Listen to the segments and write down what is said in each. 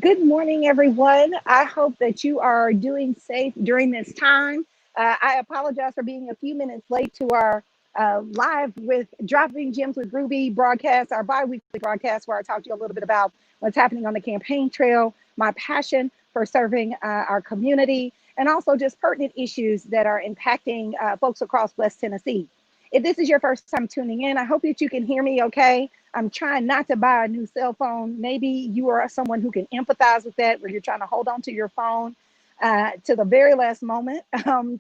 Good morning, everyone. I hope that you are doing safe during this time. I apologize for being a few minutes late to our live with Dropping Gems with Ruby broadcast, our bi-weekly broadcast, where I talk to you a little bit about what's happening on the campaign trail, my passion for serving our community, and also just pertinent issues that are impacting folks across West Tennessee. If this is your first time tuning in, I hope that you can hear me okay. I'm trying not to buy a new cell phone. Maybe you are someone who can empathize with that, where you're trying to hold on to your phone to the very last moment.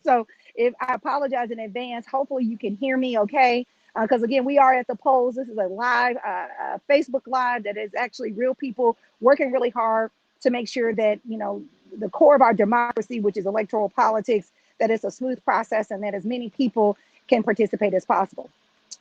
So if I apologize in advance, hopefully you can hear me okay. Because again, we are at the polls. This is a live Facebook Live that is actually real people working really hard to make sure that, the core of our democracy, which is electoral politics, that it's a smooth process and that as many people can participate as possible.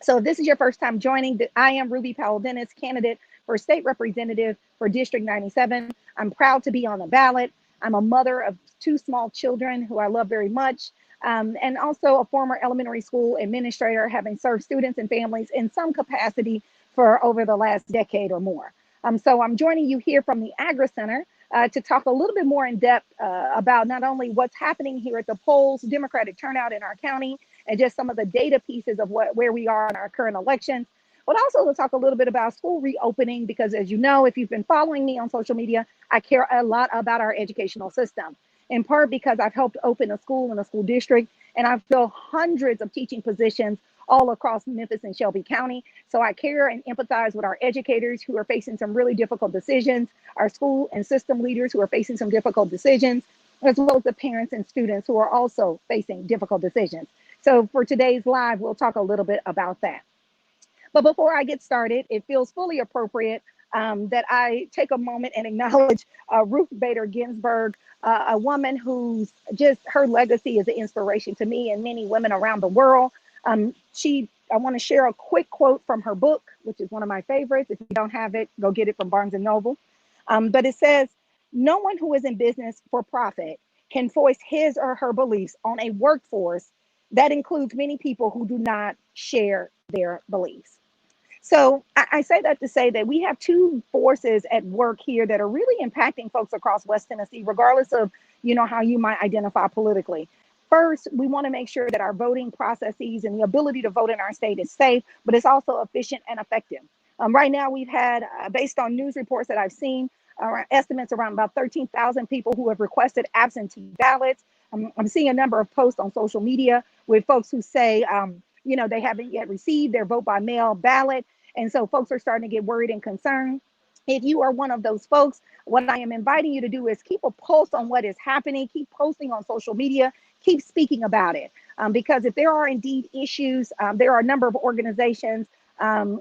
So if this is your first time joining, I am Ruby Powell-Dennis, candidate for state representative for District 97. I'm proud to be on the ballot. I'm a mother of two small children who I love very much, and also a former elementary school administrator, having served students and families in some capacity for over the last decade or more. So I'm joining you here from the Agri Center to talk a little bit more in depth about not only what's happening here at the polls, Democratic turnout in our county, and just some of the data pieces of where we are in our current elections, but also to talk a little bit about school reopening, because as you know, if you've been following me on social media, I care a lot about our educational system, in part because I've helped open a school in a school district, and I've filled hundreds of teaching positions all across Memphis and Shelby County. So I care and empathize with our educators who are facing some really difficult decisions, our school and system leaders who are facing some difficult decisions, as well as the parents and students who are also facing difficult decisions. So for today's live, we'll talk a little bit about that. But before I get started, it feels fully appropriate that I take a moment and acknowledge Ruth Bader Ginsburg, a woman whose just her legacy is an inspiration to me and many women around the world. I want to share a quick quote from her book, which is one of my favorites. If you don't have it, go get it from Barnes and Noble. But it says, "No one who is in business for profit can voice his or her beliefs on a workforce that includes many people who do not share their beliefs." So I say that to say that we have two forces at work here that are really impacting folks across West Tennessee, regardless of, how you might identify politically. First, we want to make sure that our voting processes and the ability to vote in our state is safe, but it's also efficient and effective. Right now, we've had, based on news reports that I've seen, estimates around about 13,000 people who have requested absentee ballots. I'm seeing a number of posts on social media with folks who say, they haven't yet received their vote by mail ballot. And so folks are starting to get worried and concerned. If you are one of those folks, what I am inviting you to do is keep a pulse on what is happening, keep posting on social media, keep speaking about it. Because if there are indeed issues, there are a number of organizations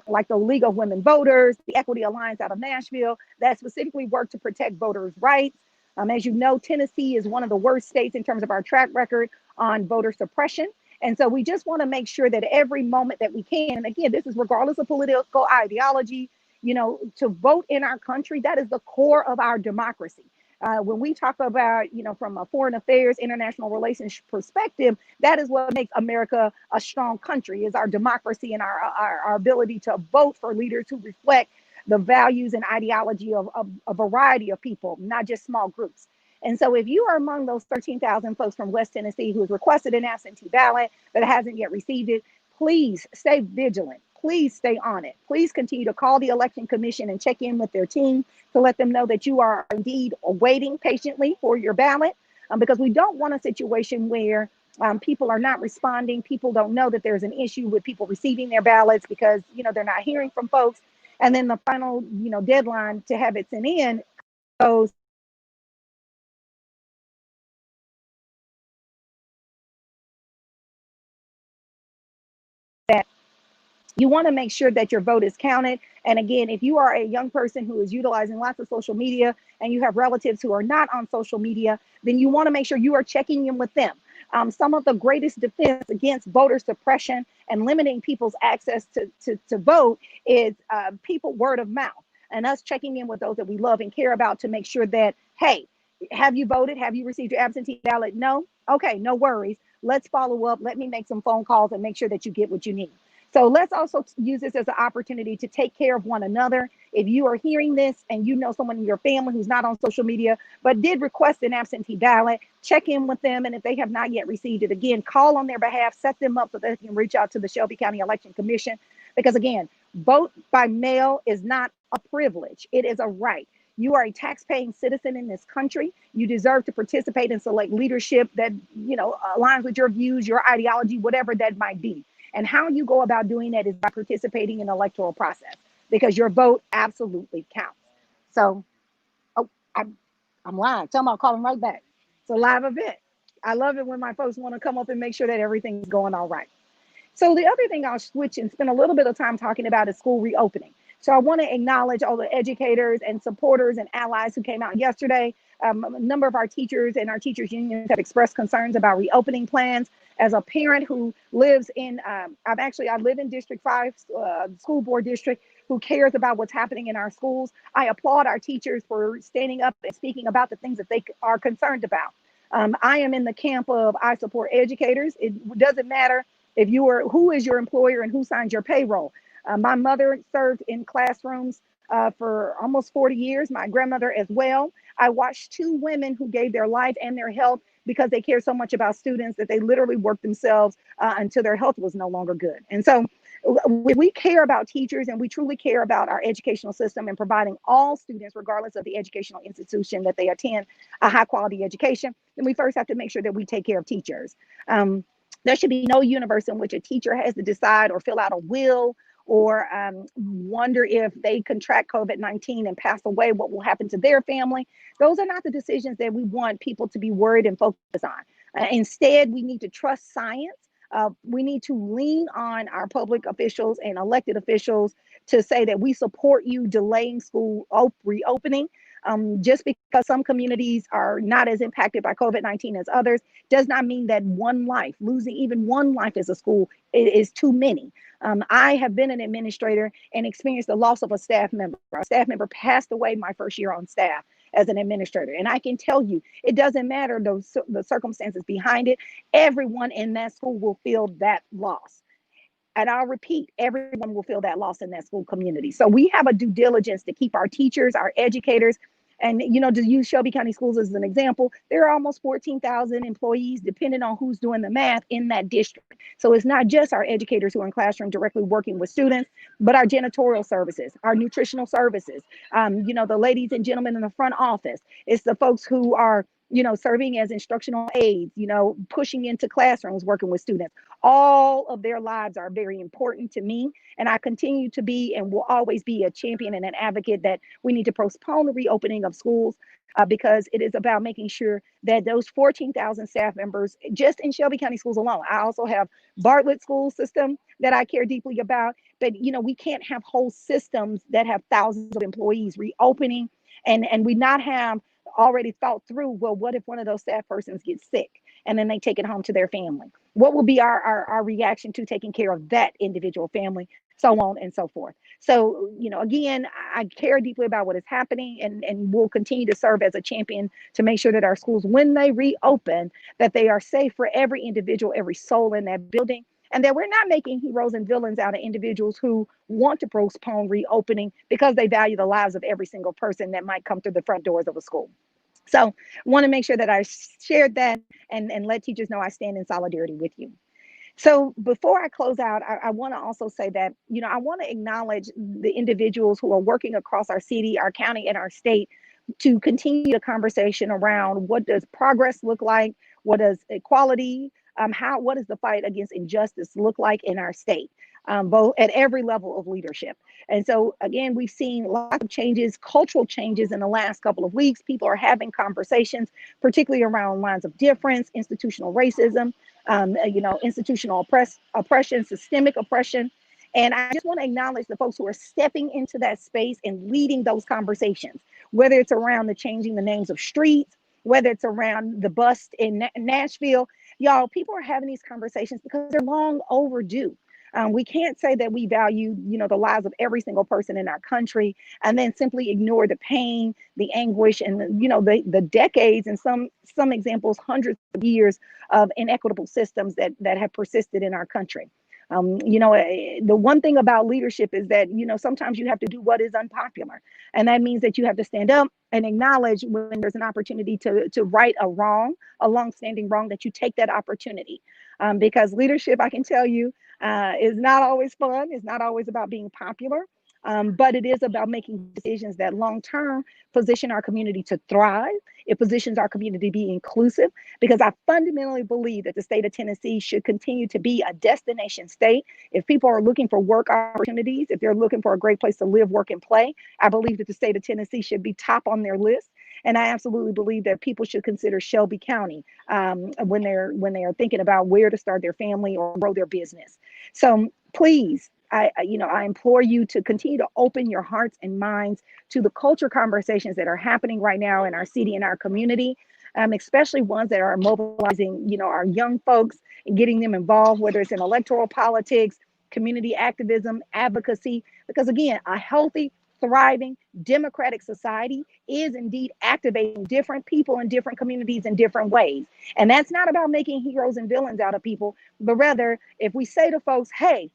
like the League of Women Voters, the Equity Alliance out of Nashville, that specifically work to protect voters' rights. As you know, Tennessee is one of the worst states in terms of our track record on voter suppression. And so we just want to make sure that every moment that we can, and again, this is regardless of political ideology, to vote in our country, that is the core of our democracy. When we talk about, from a foreign affairs, international relations perspective, that is what makes America a strong country, is our democracy and our ability to vote for leaders who reflect the values and ideology of a variety of people, not just small groups. And so if you are among those 13,000 folks from West Tennessee who has requested an absentee ballot but hasn't yet received it, please stay vigilant. Please stay on it. Please continue to call the election commission and check in with their team to let them know that you are indeed waiting patiently for your ballot, because we don't want a situation where people are not responding. People don't know that there's an issue with people receiving their ballots because, they're not hearing from folks. And then the final, deadline to have it sent in goes that you want to make sure that your vote is counted. And again, if you are a young person who is utilizing lots of social media and you have relatives who are not on social media, then you want to make sure you are checking in with them. Some of the greatest defense against voter suppression and limiting people's access to vote is people word of mouth, and us checking in with those that we love and care about to make sure that, hey, have you voted? Have you received your absentee ballot? No? Okay, no worries. Let's follow up. Let me make some phone calls and make sure that you get what you need. So let's also use this as an opportunity to take care of one another. If you are hearing this and you know someone in your family who's not on social media, but did request an absentee ballot, check in with them. And if they have not yet received it, again, call on their behalf, set them up so they can reach out to the Shelby County Election Commission. Because again, vote by mail is not a privilege, it is a right. You are a tax-paying citizen in this country. You deserve to participate and select leadership that, aligns with your views, your ideology, whatever that might be. And how you go about doing that is by participating in the electoral process, because your vote absolutely counts. So, oh, I'm live. Tell them I'll call them right back. It's a live event. I love it when my folks want to come up and make sure that everything's going all right. So the other thing I'll switch and spend a little bit of time talking about is school reopening. So I want to acknowledge all the educators and supporters and allies who came out yesterday. A number of our teachers and our teachers unions have expressed concerns about reopening plans. As a parent who lives in, I live in District 5 school board district, who cares about what's happening in our schools. I applaud our teachers for standing up and speaking about the things that they are concerned about. I am in the camp of I support educators. It doesn't matter if you are, who is your employer and who signs your payroll. My mother served in classrooms for almost 40 years, my grandmother as well. I watched two women who gave their life and their health because they care so much about students that they literally worked themselves until their health was no longer good. And so we care about teachers, and we truly care about our educational system and providing all students, regardless of the educational institution that they attend, a high quality education. Then we first have to make sure that we take care of teachers. There should be no universe in which a teacher has to decide or fill out a will or wonder if they contract COVID-19 and pass away, what will happen to their family. Those are not the decisions that we want people to be worried and focused on. Instead, we need to trust science. We need to lean on our public officials and elected officials to say that we support you delaying school reopening. Just because some communities are not as impacted by COVID-19 as others does not mean that one life, losing even one life as a school, is too many. I have been an administrator and experienced the loss of a staff member. A staff member passed away my first year on staff as an administrator. And I can tell you, it doesn't matter the circumstances behind it. Everyone in that school will feel that loss. And I'll repeat, everyone will feel that loss in that school community. So we have a due diligence to keep our teachers, our educators, and, to use Shelby County Schools as an example, there are almost 14,000 employees, depending on who's doing the math, in that district. So it's not just our educators who are in classroom directly working with students, but our janitorial services, our nutritional services, the ladies and gentlemen in the front office. It's the folks who are serving as instructional aides, pushing into classrooms, working with students. All of their lives are very important to me. And I continue to be and will always be a champion and an advocate that we need to postpone the reopening of schools because it is about making sure that those 14,000 staff members, just in Shelby County Schools alone. I also have Bartlett school system that I care deeply about. But, we can't have whole systems that have thousands of employees reopening and we not have already thought through, well, what if one of those staff persons gets sick and then they take it home to their family? What will be our reaction to taking care of that individual family, so on and so forth. So, again, I care deeply about what is happening and will continue to serve as a champion to make sure that our schools, when they reopen, that they are safe for every individual, every soul in that building, and that we're not making heroes and villains out of individuals who want to postpone reopening because they value the lives of every single person that might come through the front doors of a school. So I want to make sure that I shared that and let teachers know I stand in solidarity with you. So before I close out, I want to also say that, I want to acknowledge the individuals who are working across our city, our county, and our state to continue the conversation around what does progress look like? What does equality, what does the fight against injustice look like in our state, both at every level of leadership. And so, again, we've seen lots of changes, cultural changes in the last couple of weeks. People are having conversations, particularly around lines of difference, institutional racism, institutional oppression, systemic oppression. And I just want to acknowledge the folks who are stepping into that space and leading those conversations, whether it's around the changing the names of streets, whether it's around the bust in Nashville. Y'all, people are having these conversations because they're long overdue. We can't say that we value, the lives of every single person in our country and then simply ignore the pain, the anguish, and the decades and some examples, hundreds of years of inequitable systems that have persisted in our country. The one thing about leadership is that, sometimes you have to do what is unpopular. And that means that you have to stand up and acknowledge when there's an opportunity to right a wrong, a long-standing wrong, that you take that opportunity. Because leadership, I can tell you, is not always fun. It's not always about being popular. But it is about making decisions that long term position our community to thrive. It positions our community to be inclusive, because I fundamentally believe that the state of Tennessee should continue to be a destination state. If people are looking for work opportunities, if they're looking for a great place to live, work, and play, I believe that the state of Tennessee should be top on their list. And I absolutely believe that people should consider Shelby County when they are thinking about where to start their family or grow their business. So please, I implore you to continue to open your hearts and minds to the culture conversations that are happening right now in our city and our community, especially ones that are mobilizing, our young folks and getting them involved, whether it's in electoral politics, community activism, advocacy. Because again, a healthy, thriving, democratic society is indeed activating different people in different communities in different ways. And that's not about making heroes and villains out of people, but rather, if we say to folks, hey,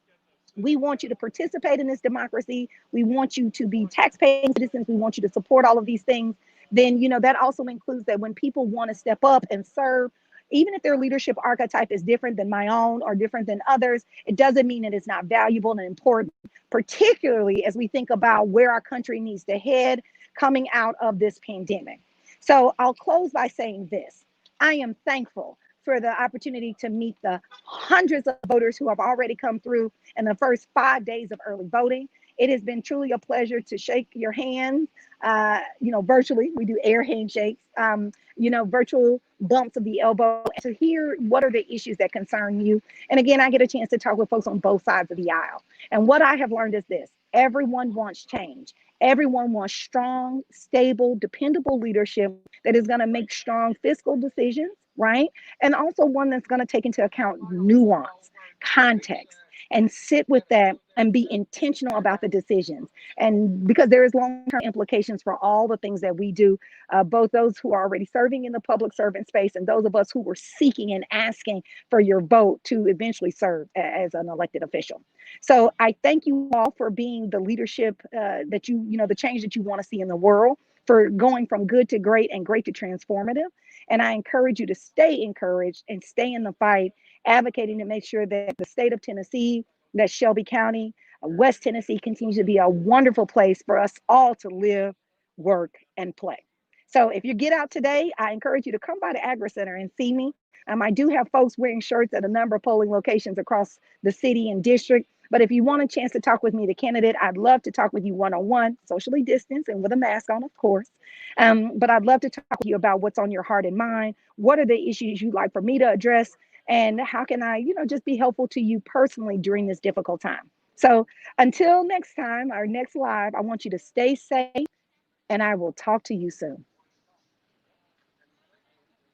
we want you to participate in this democracy. We want you to be taxpaying citizens. We want you to support all of these things. Then, that also includes that when people want to step up and serve, even if their leadership archetype is different than my own or different than others, it doesn't mean that it's not valuable and important, particularly as we think about where our country needs to head coming out of this pandemic. So I'll close by saying this. I am thankful for the opportunity to meet the hundreds of voters who have already come through in the first 5 days of early voting. It has been truly a pleasure to shake your hand, virtually. We do air handshakes, virtual bumps of the elbow, and to hear what are the issues that concern you. And again, I get a chance to talk with folks on both sides of the aisle. And what I have learned is this: everyone wants change. Everyone wants strong, stable, dependable leadership that is going to make strong fiscal decisions, right? And also one that's going to take into account nuance, context, and sit with that and be intentional about the decisions. And because there is long-term implications for all the things that we do, both those who are already serving in the public servant space and those of us who were seeking and asking for your vote to eventually serve as an elected official. So I thank you all for being the leadership that the change that you want to see in the world, for going from good to great and great to transformative. And I encourage you to stay encouraged and stay in the fight, advocating to make sure that the state of Tennessee, that Shelby County, West Tennessee continues to be a wonderful place for us all to live, work, and play. So if you get out today, I encourage you to come by the Agri Center and see me. I do have folks wearing shirts at a number of polling locations across the city and district. But if you want a chance to talk with me, the candidate, I'd love to talk with you one-on-one, socially distanced and with a mask on, of course. But I'd love to talk with you about what's on your heart and mind. What are the issues you'd like for me to address? And how can I, just be helpful to you personally during this difficult time? So until next time, our next live, I want you to stay safe, and I will talk to you soon.